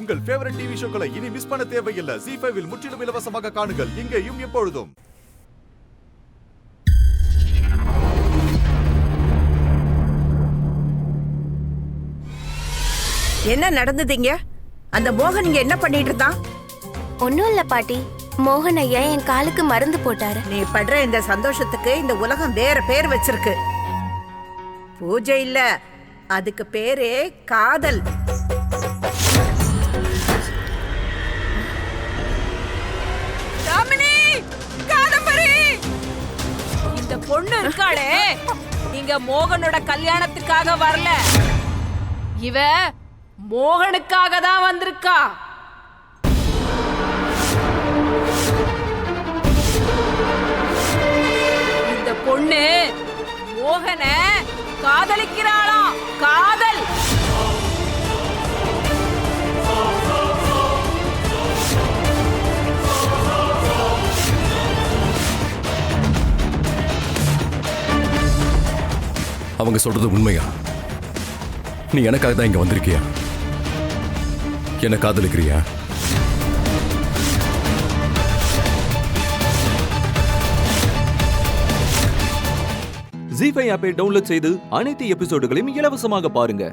உங்கள் favourite TV ஷோக்களை இனி miss பண்ண தேவையில்லை. ZEE5 இல் முற்றிலும் இலவசமாக காணுங்கள். இங்கேயும் எப்பொழுதும். என்ன நடந்ததுங்க? அந்த மோகன் இங்க என்ன பண்ணிட்டு இருந்தான்? ஒன்னும் இல்ல பாட்டி. மோகன் ஐயா என் காலுக்கு மருந்து போட்டாரு. நீ படுற இந்த சந்தோஷத்துக்கு இந்த உலகம் வேற பேர் வச்சிருக்கு. பூஜை இல்ல, அதுக்கு பேரே காதல். ராமினி, காதம்பரி, இந்த பொண்ணு இருக்காளே, நீங்க மோகனோட கல்யாணத்துக்காக வரல, இவ மோகனுக்காக தான் வந்திருக்கா. இந்த பொண்ணு மோகன காதலிக்கிறாளாம். காதல். அவங்க சொல்றது உண்மையா? நீ எனக்காக தான் இங்க வந்திருக்கியா? என்ன காதலிக்கிறியா? ZEE5 ஆப்பை டவுன்லோட் செய்து அனைத்து எபிசோடுகளையும் இலவசமாக பாருங்க.